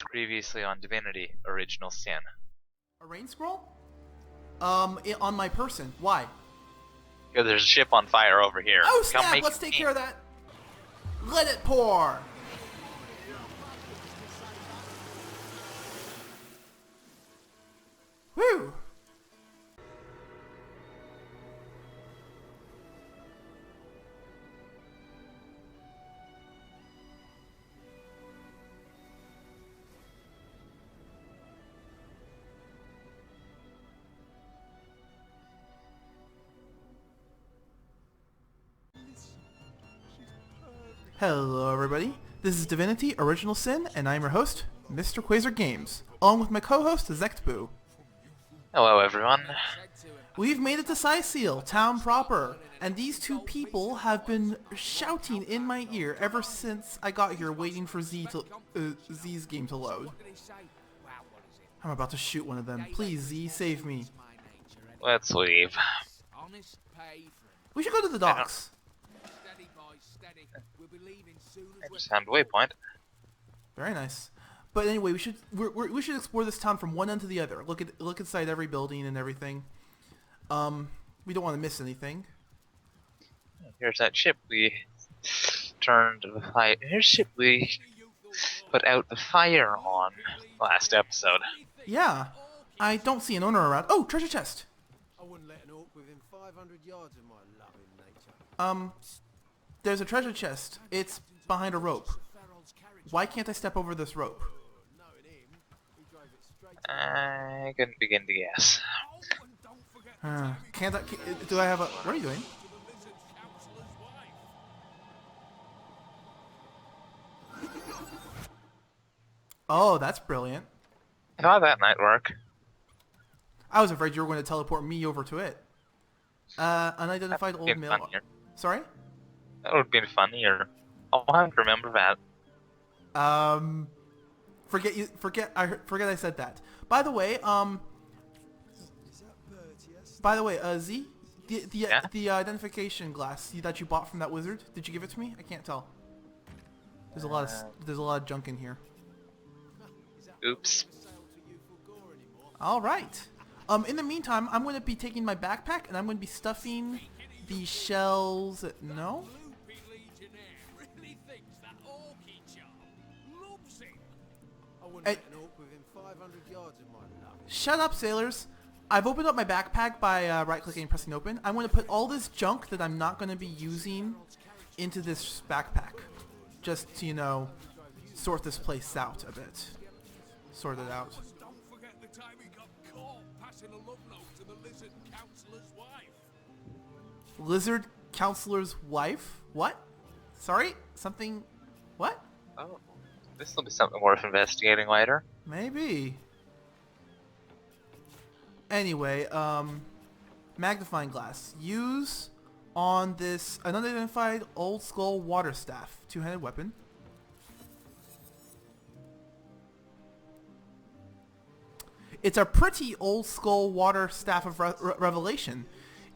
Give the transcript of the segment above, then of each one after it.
Previously on Divinity, Original Sin. A rain scroll? On my person. Why? Yo, there's a ship on fire over here. Oh Come snap! make Let's it take pink. care of that. Let it pour. Whew. Hello, everybody. This is Divinity, Original Sin, and I'm your host, Mr. Quasar Games, along with my co-host, Zektbu. Hello, everyone. We've made it to Cyseal, town proper, and these two people have been shouting in my ear ever since I got here, waiting for Z's game to load. I'm about to shoot one of them. Please, Z, save me. Let's leave. We should go to the docks. I just found a waypoint. Very nice. But anyway, we should explore this town from one end to the other. Look inside every building and everything. We don't want to miss anything. Here's that ship we turned the fire. Here's a ship we put out the fire on last episode. Yeah, I don't see an owner around. Oh, treasure chest. I wouldn't let an orc within 500 yards of my loving nature. There's a treasure chest. It's behind a rope. Why can't I step over this rope? I couldn't begin to guess. Can't I? Do I have a? What are you doing? Oh, that's brilliant. I thought that might work. I was afraid you were going to teleport me over to it. Unidentified old Been male. funnier. Sorry? That would have been funnier. I'll have to remember that. Forget I said that. By the way, Z, Yeah? the identification glass that you bought from that wizard, did you give it to me? I can't tell. There's a lot of junk in here. Oops. All right. In the meantime, I'm going to be taking my backpack and I'm going to be stuffing the shells. No. Shut up, sailors. I've opened up my backpack by right-clicking and pressing open. I'm going to put all this junk that I'm not going to be using into this backpack. Just to, you know, sort this place out a bit. Sort it out. Don't forget the time he got caught passing a love note to the lizard counselor's wife. Lizard counselor's wife? What? Sorry? Something... What? Oh, this will be something worth investigating later. Maybe. Anyway, magnifying glass. Use on this unidentified old skull water staff. Two-handed weapon. It's a pretty old skull water staff of revelation.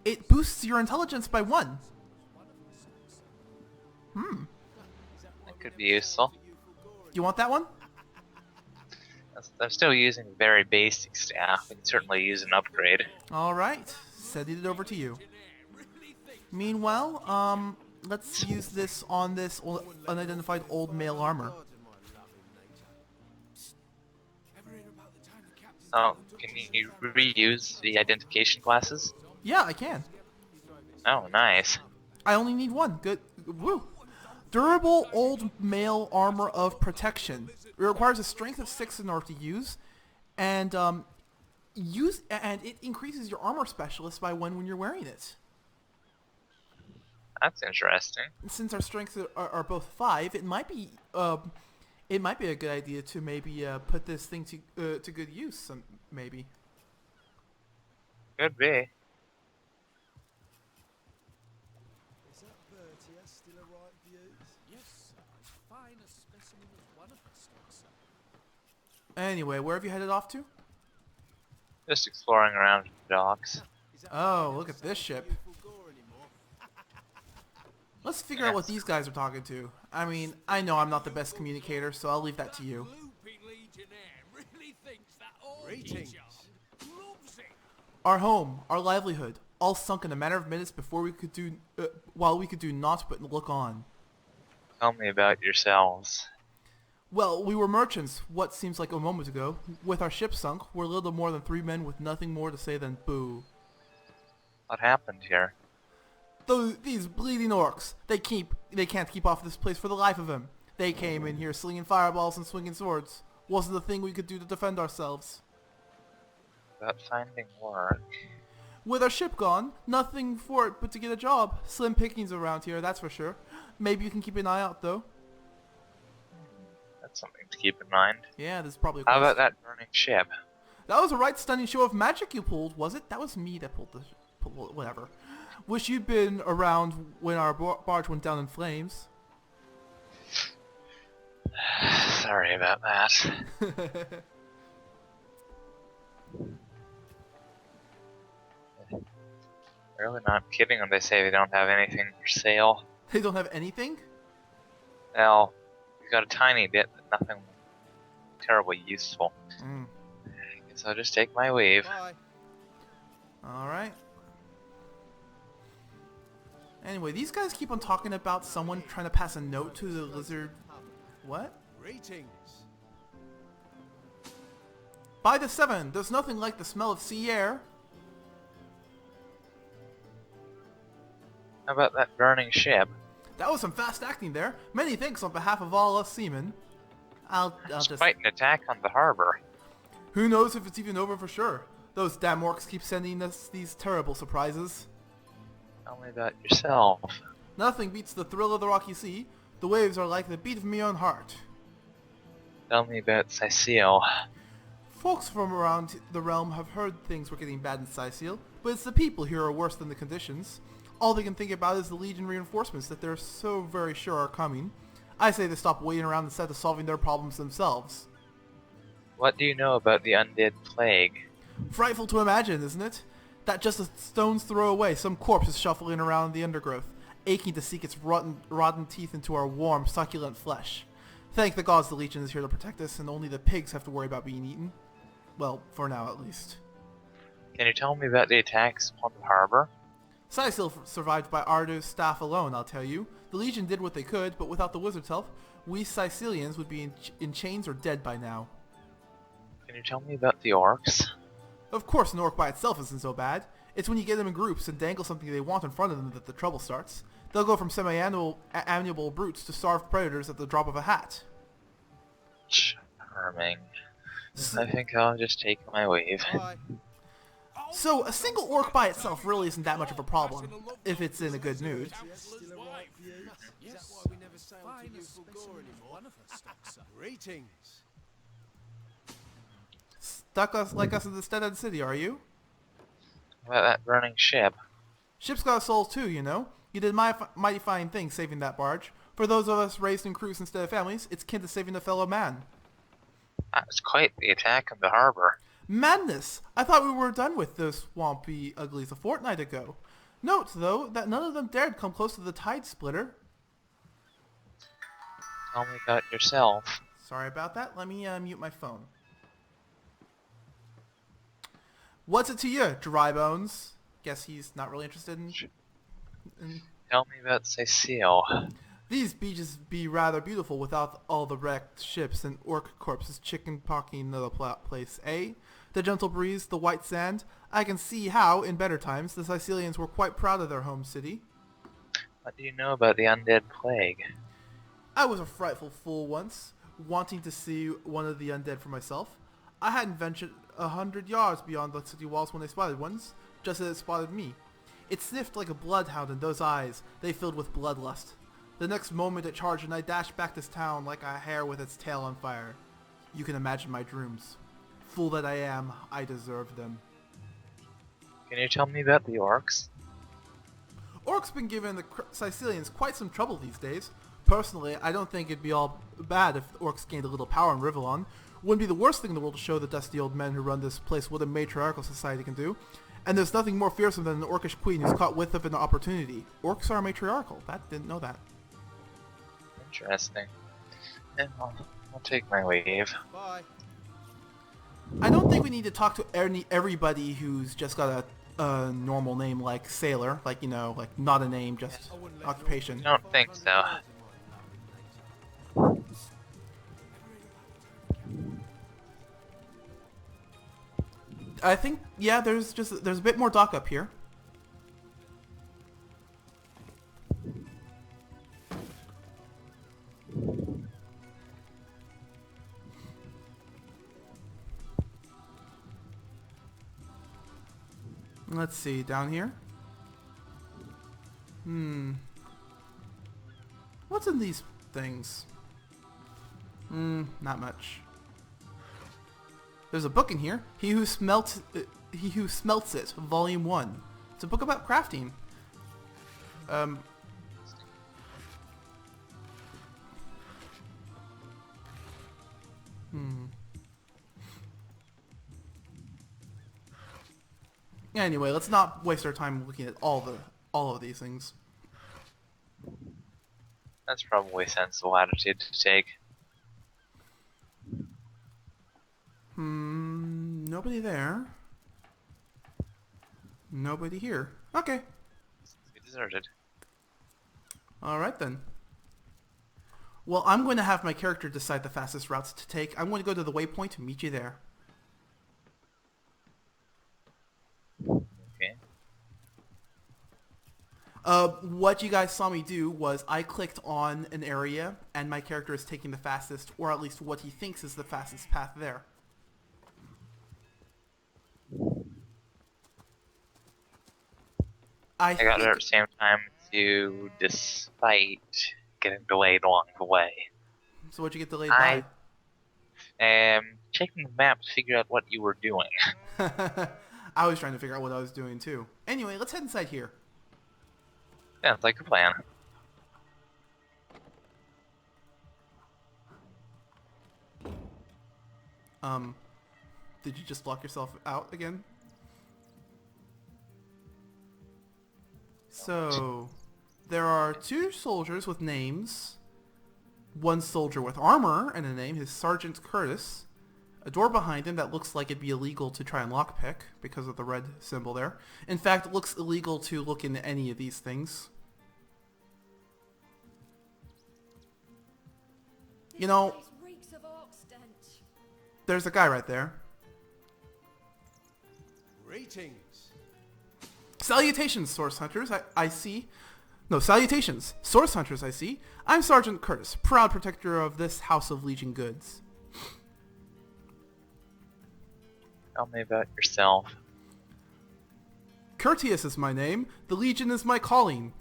It boosts your intelligence by 1. That could be useful. You want that one? I'm still using very basic staff. We can certainly use an upgrade. Alright. Sending it over to you. Meanwhile, let's use this on this unidentified old male armor. Oh, can you reuse the identification glasses? Yeah, I can. Oh, nice. I only need 1. Good. Woo. Durable old male armor of protection. It requires a strength of 6 in order to use, and it increases your armor specialist by 1 when you're wearing it. That's interesting. Since our strengths are both 5, it might be a good idea to maybe put this thing to good use. Maybe. Could be. Is that Bertie still a right view? Yes, as fine a specimen as one of the stocks, sir. Anyway, where have you headed off to? Just exploring around the docks. Oh, look at this ship. Let's figure out what these guys are talking to. I mean, I know I'm not the best communicator, so I'll leave that to you. Greetings. Our home, our livelihood, all sunk in a matter of minutes before we could do, while we could do naught but look on. Tell me about yourselves. Well, we were merchants, what seems like a moment ago. With our ship sunk, we're little more than 3 men with nothing more to say than boo. What happened here? These bleeding orcs, they can't keep off this place for the life of them. They came in here slinging fireballs and swinging swords. Wasn't a thing we could do to defend ourselves. About finding work. With our ship gone, nothing for it but to get a job. Slim pickings around here, that's for sure. Maybe you can keep an eye out, though. That's something to keep in mind. Yeah, this is probably a How quest. about that burning ship? That was a right stunning show of magic you pulled, was it? That was me that pulled whatever. Wish you'd been around when our barge went down in flames. Sorry about that. Really not kidding when they say they don't have anything for sale. They don't have anything? Well, we've got a tiny bit, but nothing terribly useful. Mm. I guess I'll just take my leave. Bye. Alright. Anyway, these guys keep on talking about someone trying to pass a note to the lizard. What? Greetings. By the 7, there's nothing like the smell of sea air. How about that burning ship? That was some fast acting there. Many thanks on behalf of all us seamen. I'll It's just... quite an attack on the harbor. Who knows if it's even over for sure. Those damn orcs keep sending us these terrible surprises. Tell me about yourself. Nothing beats the thrill of the rocky sea. The waves are like the beat of my own heart. Tell me about Cyseal. Folks from around the realm have heard things were getting bad in Cyseal, but it's the people here are worse than the conditions. All they can think about is the Legion reinforcements that they're so very sure are coming. I say they stop waiting around instead of solving their problems themselves. What do you know about the undead plague? Frightful to imagine, isn't it? That just a stone's throw away, some corpse is shuffling around the undergrowth, aching to sink its rotten teeth into our warm, succulent flesh. Thank the gods the Legion is here to protect us, and only the pigs have to worry about being eaten. Well, for now at least. Can you tell me about the attacks on the harbor? Cyseal survived by Ardo's staff alone, I'll tell you. The Legion did what they could, but without the wizard's help, we Cysealians would be in chains or dead by now. Can you tell me about the orcs? Of course, an orc by itself isn't so bad. It's when you get them in groups and dangle something they want in front of them that the trouble starts. They'll go from semi-amiable brutes to starved predators at the drop of a hat. Charming. I think I'll just take my leave. Bye. So, a single orc by itself really isn't that much of a problem, if it's in a good mood. Still alright for you? That's why we never sailed to useful gore anymore. Greetings. Stuck us like us in the Stead City, are you? About that burning ship. Ship's got a soul too, you know. You did mighty fine thing saving that barge. For those of us raised in crews instead of families, it's kin to saving a fellow man. That was quite the attack on the harbor. Madness! I thought we were done with those swampy uglies a fortnight ago. Note, though, that none of them dared come close to the tide splitter. Tell me about yourself. Sorry about that. Let me mute my phone. What's it to you, dry bones? Guess he's not really interested in... Tell me about Cyseal. These beaches be rather beautiful without all the wrecked ships and orc corpses chicken-pocking the place, eh? The gentle breeze, the white sand. I can see how, in better times, the Cysealians were quite proud of their home city. What do you know about the undead plague? I was a frightful fool once, wanting to see one of the undead for myself. I hadn't ventured 100 yards beyond the city walls when they spotted ones, just as it spotted me. It sniffed like a bloodhound, and those eyes, they filled with bloodlust. The next moment it charged, and I dashed back this town like a hare with its tail on fire. You can imagine my dreams. Fool that I am, I deserve them. Can you tell me about the orcs? Orcs been giving the Cysealians quite some trouble these days. Personally, I don't think it'd be all bad if the orcs gained a little power in Rivellon. Wouldn't be the worst thing in the world to show the dusty old men who run this place what a matriarchal society can do. And there's nothing more fearsome than an orcish queen who's caught whiff of an opportunity. Orcs are matriarchal. Didn't know that. Interesting. And I'll take my leave. Bye. I don't think we need to talk to everybody who's just got a normal name like Sailor, like, you know, like not a name, just I wouldn't let your occupation. I don't think so. words in my lovely nature. I think, yeah, there's a bit more dock up here. Let's see, down here. What's in these things? Not much. There's a book in here. He Who Smelts It, Volume 1. It's a book about crafting. Um. Anyway, let's not waste our time looking at all of these things. That's probably a sensible attitude to take. Nobody there. Nobody here. Okay. We deserted. Alright then. Well, I'm going to have my character decide the fastest routes to take. I'm going to go to the waypoint and meet you there. Okay. What you guys saw me do was I clicked on an area and my character is taking the fastest, or at least what he thinks is the fastest path there. I got there at the same time too, despite getting delayed along the way. So what'd you get delayed I am checking the map to figure out what you were doing. by? I was trying to figure out what I was doing too. Anyway, let's head inside here. Sounds like a plan. Did you just lock yourself out again? So, there are 2 soldiers with names. 1 soldier with armor and a name, his Sergeant Curtis. A door behind him that looks like it'd be illegal to try and lockpick because of the red symbol there. In fact, it looks illegal to look into any of these things. You know, there's a guy right there. Greetings. Salutations, Source Hunters, I see. No, salutations, Source Hunters, I see. I'm Sergeant Curtis, proud protector of this House of Legion goods. Tell me about yourself. Courteous is my name. The Legion is my calling.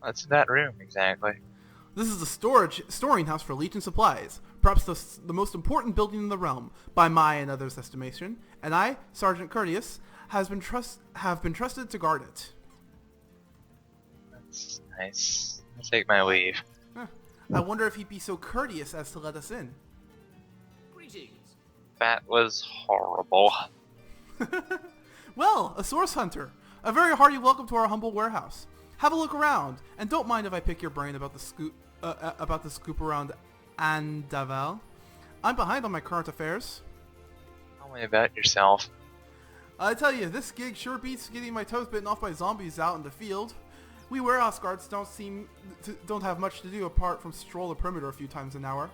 What's in that room, exactly? This is a storing house for Legion supplies, perhaps the most important building in the realm, by my and others' estimation, and I, Sergeant Courteous, have been trusted to guard it. That's nice. I'll take my leave. I wonder if he'd be so courteous as to let us in. Greetings. That was horrible. Well, a Source Hunter. A very hearty welcome to our humble warehouse. Have a look around, and don't mind if I pick your brain about the scoop around Andaval. I'm behind on my current affairs. Tell me about yourself. I tell you, this gig sure beats getting my toes bitten off by zombies out in the field. We warehouse guards don't have much to do apart from stroll the perimeter a few times an hour.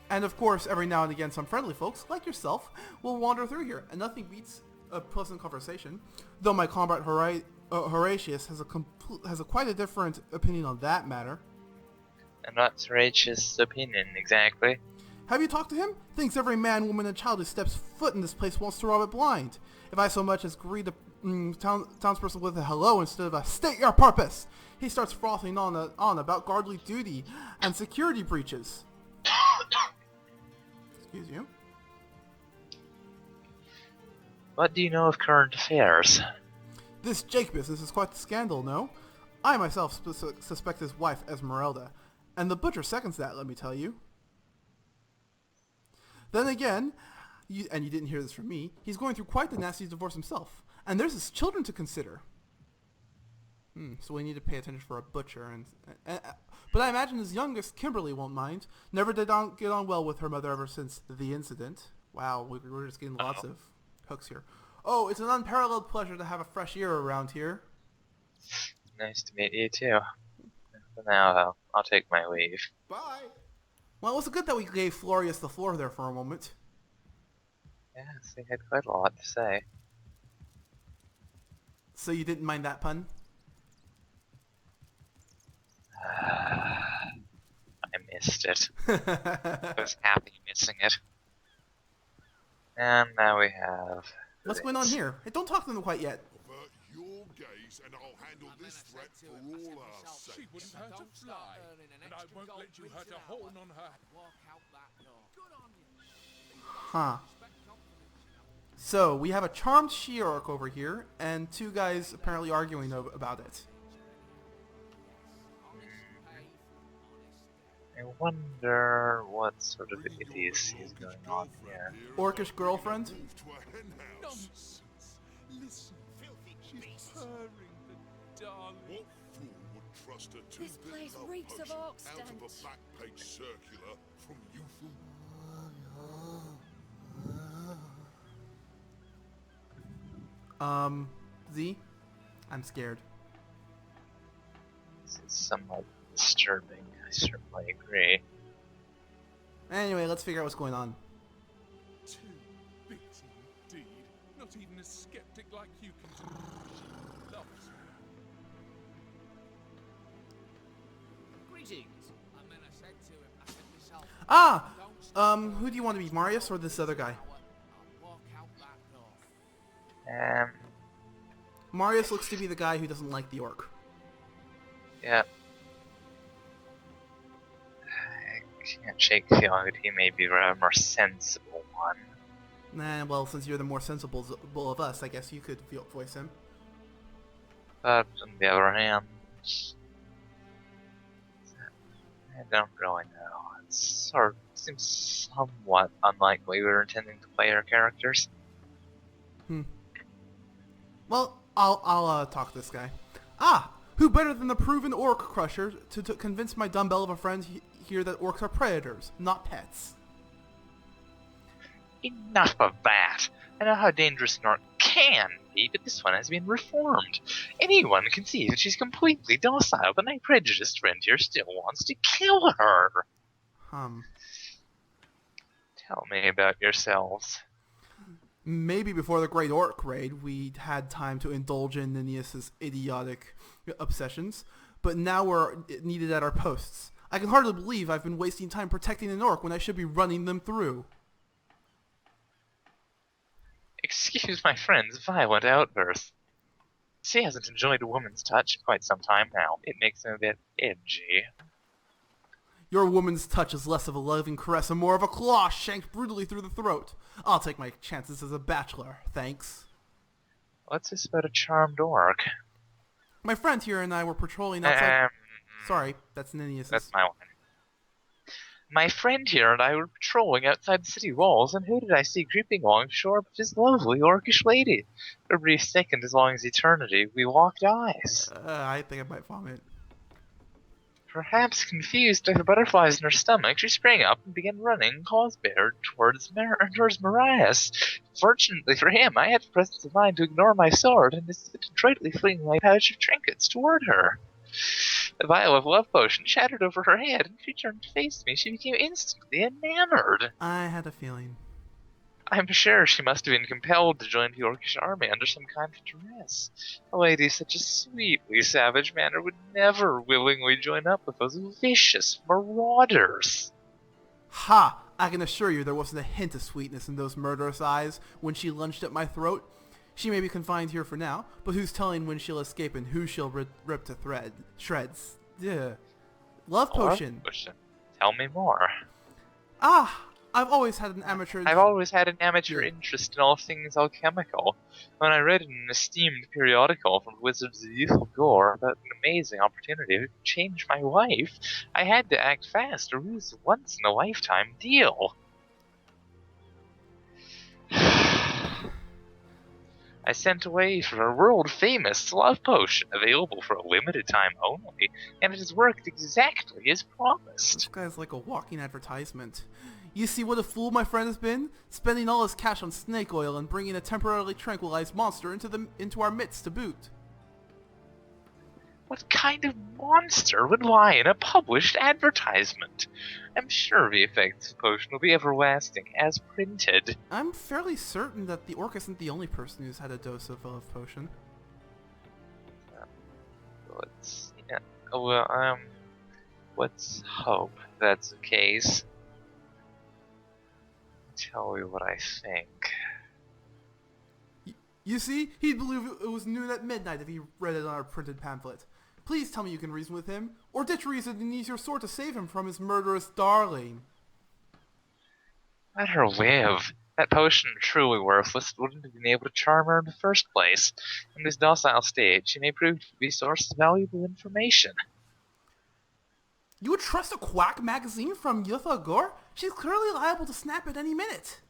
And of course, every now and again, some friendly folks, like yourself, will wander through here, and nothing beats a pleasant conversation. Though my comrade Horatius has quite a different opinion on that matter. And what's Rachel's opinion, exactly? Have you talked to him? Thinks every man, woman, and child who steps foot in this place wants to rob it blind. If I so much as greet a townsperson with a hello instead of a state your purpose, he starts frothing on about guardly duty and security breaches. Excuse you. What do you know of current affairs? This Jake business is quite the scandal, no? I myself suspect his wife, Esmeralda, and the butcher seconds that, let me tell you. Then again, and you didn't hear this from me, he's going through quite the nasty divorce himself, and there's his children to consider. So we need to pay attention for a butcher, and But I imagine his youngest, Kimberly, won't mind. Never did get on well with her mother ever since the incident. Wow, we're just getting lots of hooks here. Oh, it's an unparalleled pleasure to have a fresh ear around here. Nice to meet you too. For now, though, I'll take my leave. Bye. Well, it was good that we gave Florius the floor there for a moment. Yes, they had quite a lot to say. So you didn't mind that pun? I missed it. I was happy missing it. And now we have... What's going on here? Hey, don't talk to them quite yet. Avert your gaze and I'll handle this threat for all our sakes. She wouldn't hurt a fly, and I won't let you hurt a horn on her. Huh. So, we have a charmed she-orc over here, and two guys apparently arguing about it. I wonder what sort of idiocy is going on here. Orcish girlfriend? Move to a hen house. Listen, she's purring the darling. What fool would trust a This two-bit place love reeks of potion orc out of a stench. back-page circular from youthful? Z? I'm scared. This is somewhat disturbing, I certainly agree. Anyway, let's figure out what's going on. Too bitter indeed. Not even a skeptic like you can do. Loves her. Greetings. I mean, I said to him, I said myself, Ah! don't stop Who do you want to be, Marius or this other guy? I'll walk out that door. Marius looks to be the guy who doesn't like the orc. Yeah. I can't shake the feeling that he may be a more sensible one. Nah, well, since you're the more sensible of us, I guess you could voice him. But on the other hand, I don't really know. It sort of seems somewhat unlikely we were intending to play our characters. Well, I'll talk to this guy. Ah! Who better than the proven orc crusher to convince my dumbbell of a friend here that orcs are predators, not pets? Enough of that! I know how dangerous an orc can be, but this one has been reformed. Anyone can see that she's completely docile, but my prejudiced friend here still wants to kill her. Tell me about yourselves. Maybe before the Great Orc Raid, we had time to indulge in Ninius's idiotic obsessions, but now we're needed at our posts. I can hardly believe I've been wasting time protecting an orc when I should be running them through. Excuse my friend's violent outbursts. She hasn't enjoyed a woman's touch in quite some time now. It makes him a bit edgy. Your woman's touch is less of a loving caress and more of a claw shanked brutally through the throat. I'll take my chances as a bachelor, thanks. What's this about a charmed orc? My friend here and I were patrolling outside... Sorry, that's Ninius's. That's my one. My friend here and I were patrolling outside the city walls, and who did I see creeping along shore but this lovely orcish lady? For a brief second, as long as eternity, we locked eyes. I think I might vomit. Perhaps confused by the butterflies in her stomach, she sprang up and began running, cause-beared, towards Marius. Fortunately for him, I had the presence of mind to ignore my sword and adroitly fling my pouch of trinkets toward her. The vial of love potion shattered over her head, and she turned to face me. She became instantly enamored. I had a feeling. I'm sure she must have been compelled to join the Orcish army under some kind of duress. A lady of such a sweetly savage manner would never willingly join up with those vicious marauders. Ha! I can assure you there wasn't a hint of sweetness in those murderous eyes when she lunged at my throat. She may be confined here for now, but who's telling when she'll escape and who she'll rip to shreds? Ugh. Love potion. Tell me more. Ah! I've always had an amateur... I've always had an amateur interest in all things alchemical. When I read in an esteemed periodical from Wizards of Youthful Gore about an amazing opportunity to change my life, I had to act fast or lose a once-in-a-lifetime deal. I sent away for a world-famous love potion available for a limited time only, and it has worked exactly as This promised. guy's like a walking advertisement. You see what a fool my friend has been? Spending all his cash on snake oil and bringing a temporarily tranquilized monster into our midst to boot. What kind of monster would lie in a published advertisement? I'm sure the effects of the potion will be everlasting, as printed. I'm fairly certain that the orc isn't the only person who's had a dose of a love potion. Let's, yeah, let's hope that's the case. Tell you what I think. You see, he'd believe it was noon at midnight if he read it on our printed pamphlet. Please tell me you can reason with him, or ditch reason and use your sword to save him from his murderous darling. Let her live. That potion, truly worthless, wouldn't have been able to charm her in the first place. In this docile state, she may prove to be a source of valuable information. You would trust a quack magazine from Yutha Gore? She's clearly liable to snap at any minute.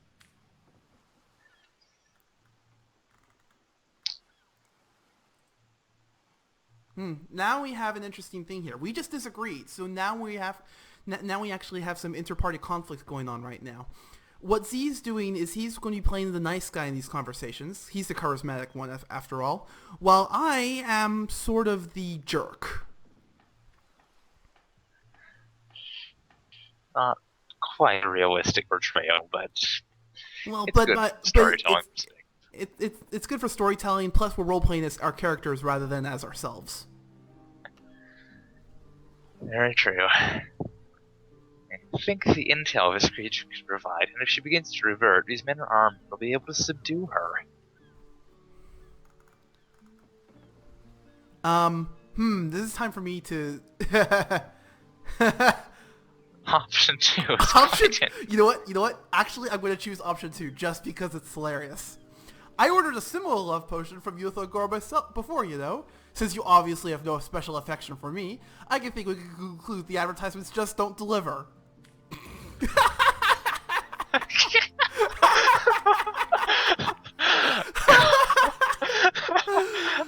Now we have an interesting thing here. We just disagreed, so now we actually have some inter-party conflict going on right now. What Z's doing is he's going to be playing the nice guy in these conversations. He's the charismatic one, after all, while I am sort of the jerk. Not quite a realistic portrayal, but Well, it's good storytelling. It's good for storytelling. Plus, we're role playing as our characters rather than as ourselves. Very true. Think of the intel this creature could provide, and if she begins to revert, these men are armed and will be able to subdue her. This is time for me to. Option 2 is Option. quite You know what? Actually, I'm going to choose option 2 just because it's hilarious. I ordered a similar love potion from Yutha Gore myself before, you know. Since you obviously have no special affection for me, I can think we can conclude the advertisements just don't deliver.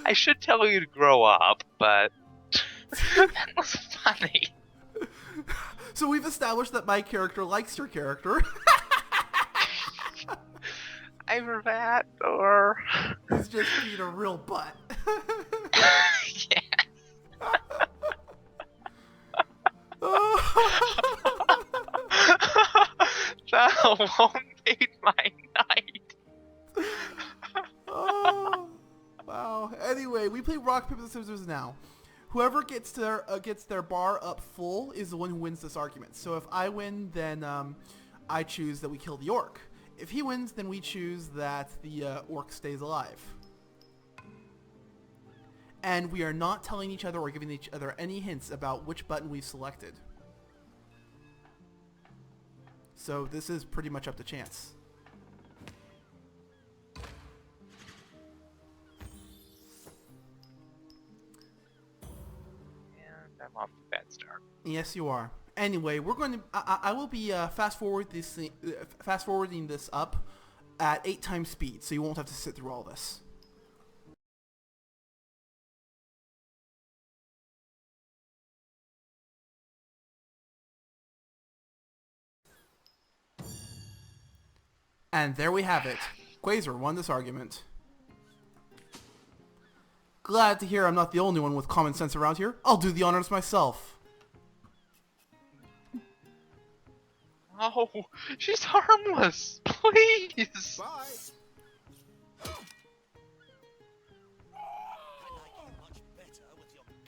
I should tell you to grow up, but that was funny. So we've established that my character likes your character. Either that, or... He's just being a real butt. Yes. That alone made my night. Oh, wow. Anyway, we play rock, paper, scissors now. Whoever gets their bar up full is the one who wins this argument. So if I win, then I choose that we kill the orc. If he wins, then we choose that the orc stays alive. And we are not telling each other or giving each other any hints about which button we've selected. So this is pretty much up to chance. And I'm off to a bad start. Yes, you are. Anyway, we're going to. I will be fast forwarding this up at 8 times speed, so you won't have to sit through all this. And there we have it. Quasar won this argument. Glad to hear I'm not the only one with common sense around here. I'll do the honors myself. Oh, she's harmless. Please. Bye.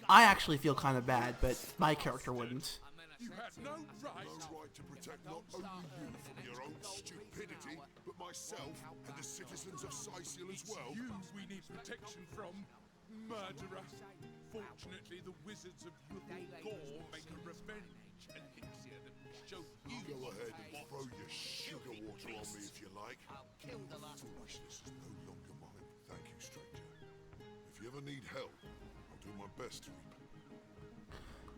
I actually feel kind of bad, but my character wouldn't. You had no right. No right to protect not only you from your own stupidity, but myself and the citizens of Cyseal as well. You we need protection from, murderer. Fortunately, the wizards of Gore make a revenge elixir that will show you. Go ahead and throw your sugar water on me if you like. Foolishness is no longer mine. Thank you, stranger. If you ever need help, I'll do my best to repay.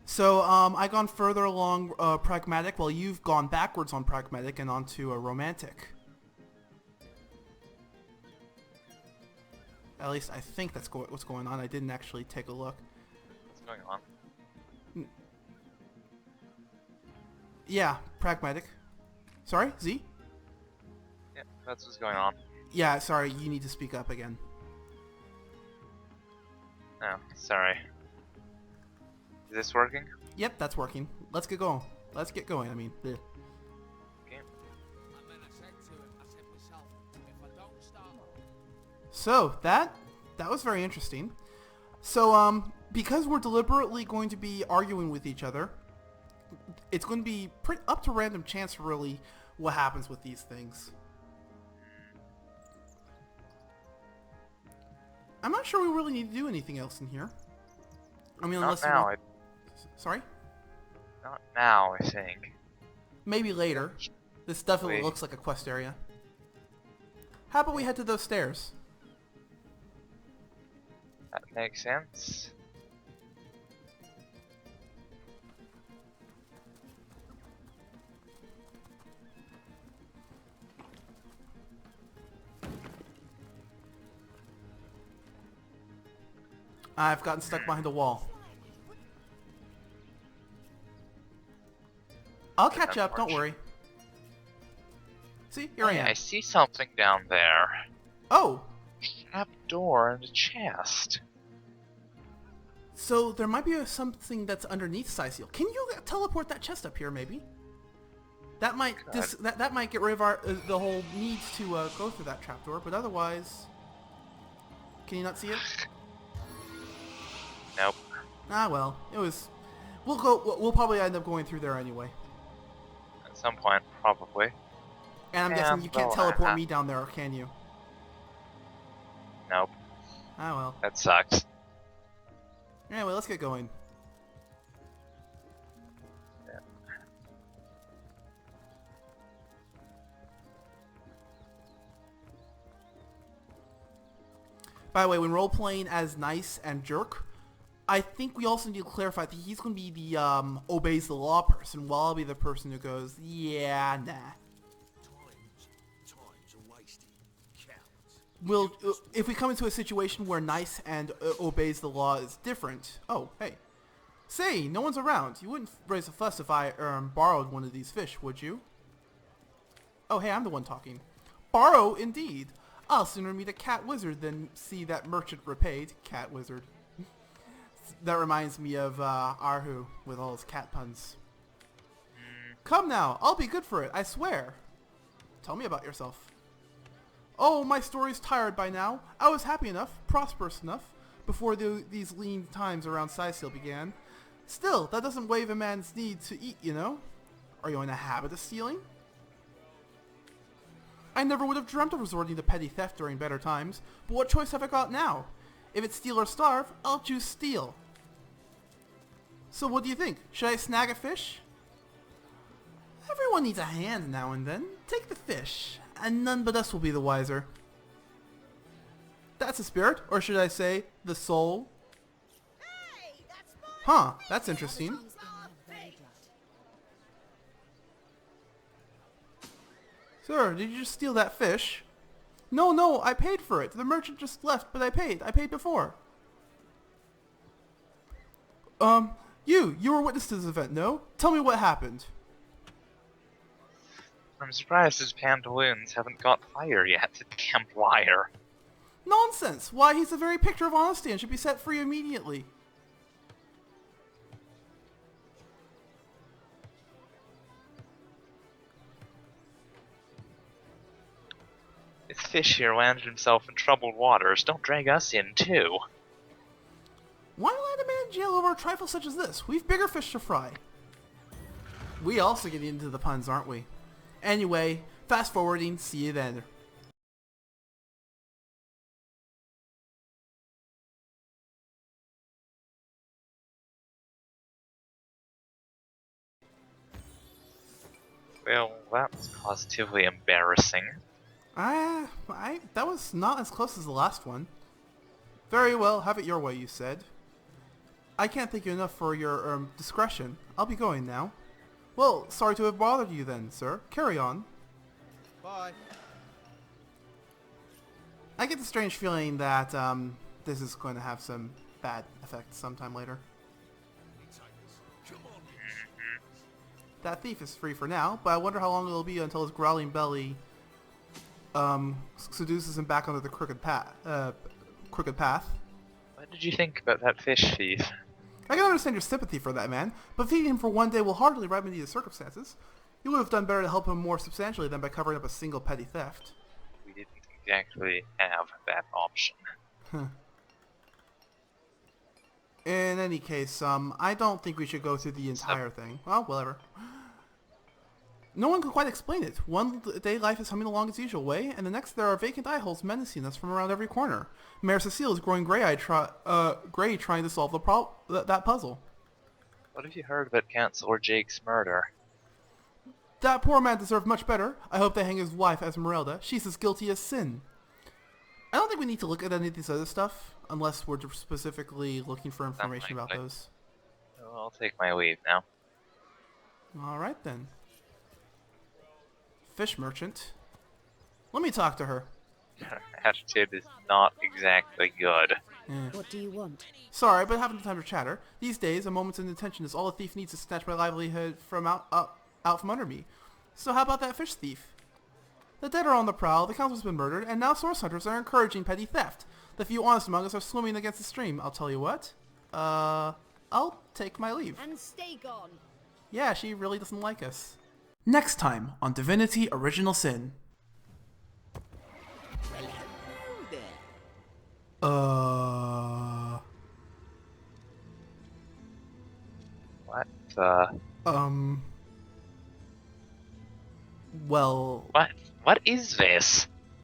So, I've gone further along pragmatic, while you've gone backwards on pragmatic and onto a romantic. At least I think that's what's going on. I didn't actually take a look. What's going on? Yeah, pragmatic. Sorry, Z? Yeah, that's what's going on. Yeah, sorry, you need to speak up again. Oh, sorry. Is this working? Yep, that's working. Let's get going. Let's get going, I mean. Ugh. Okay. And then I said to him, I said myself, if I don't start... So, that was very interesting. So, because we're deliberately going to be arguing with each other, it's going to be up to random chance, really, what happens with these things. I'm not sure we really need to do anything else in here. I mean, unless Not now. you want... Sorry? Not now, I think. Maybe later. This definitely Wait. looks like a quest area. How about we head to those stairs? That makes sense. I've gotten stuck behind a wall. I'll catch up, don't worry. See, here I Hey, am. I see something down there. Oh, Trap door and a chest. so there might be something that's underneath Cyseal. Can you teleport that chest up here, maybe? That might that might get rid of our the whole need to go through that trapdoor, but otherwise, can you not see it? Nope. Ah, well, it was. We'll go. We'll probably end up going through there anyway. At some point, probably. And I'm guessing you can't well, teleport me down there, can you? Nope. Ah, well. That sucks. Anyway, let's get going. Yeah. By the way, when role-playing as Nice and Jerk, I think we also need to clarify that he's going to be the obeys the law person, while I'll be the person who goes, yeah, nah. Time's a wasted. Cowards. We'll, if we come into a situation where Nice and obeys the law is different. Oh, hey. Say, no one's around. You wouldn't raise a fuss if I borrowed one of these fish, would you? Oh, hey, I'm the one talking. Borrow, indeed. I'll sooner meet a cat wizard than see that merchant repaid. Cat wizard. That reminds me of Arhu with all his cat puns. Come now, I'll be good for it, I swear. Tell me about yourself. Oh, my story's tired by now. I was happy enough, prosperous enough, before these lean times around Cyseal began. Still, that doesn't waive a man's need to eat, you know? Are you in a habit of stealing? I never would have dreamt of resorting to petty theft during better times, but what choice have I got now? If it's steal or starve, I'll choose steal. So what do you think? Should I snag a fish? Everyone needs a hand now and then. Take the fish, and none but us will be the wiser. That's the spirit, or should I say, the soul? Huh, that's interesting. Sir, did you just steal that fish? No, I paid for it. The merchant just left, but I paid. I paid before. You were witness to this event, no? Tell me what happened. I'm surprised his pantaloons haven't got fire yet, damn liar. Nonsense! Why, he's the very picture of honesty and should be set free immediately. This fish here landed himself in troubled waters. Don't drag us in, too. Why land a man in jail over a trifle such as this? We've bigger fish to fry. We also get into the puns, aren't we? Anyway, fast forwarding, see you then. Well, that was positively embarrassing. That was not as close as the last one. Very well, have it your way, you said. I can't thank you enough for your, discretion. I'll be going now. Well, sorry to have bothered you then, sir. Carry on. Bye. I get the strange feeling that this is going to have some bad effects sometime later. That thief is free for now, but I wonder how long it'll be until his growling belly seduces him back onto the crooked path. What did you think about that fish thief? I can understand your sympathy for that man, but feeding him for one day will hardly remedy the circumstances. You would have done better to help him more substantially than by covering up a single petty theft. We didn't exactly have that option. In any case, I don't think we should go through the entire thing. Well, whatever. No one can quite explain it. One day life is humming along its usual way, and the next there are vacant eye holes menacing us from around every corner. Mayor Cyseal is growing gray-eyed, trying to solve that puzzle. What have you heard about Councillor Jake's murder? That poor man deserved much better. I hope they hang his wife, Esmeralda. She's as guilty as sin. I don't think we need to look at any of this other stuff, unless we're specifically looking for information about those. Oh, I'll take my leave now. Alright then. Fish merchant. Let me talk to her. Her attitude is not exactly good. What do you want? Sorry, but I haven't the time to chatter. These days, a moment's inattention is all a thief needs to snatch my livelihood from out from under me. So how about that fish thief? The dead are on the prowl, the council's been murdered, and now source hunters are encouraging petty theft. The few honest among us are swimming against the stream. I'll tell you what. I'll take my leave. And stay gone. Yeah, she really doesn't like us. Next time on Divinity Original Sin. What? Well... What is this?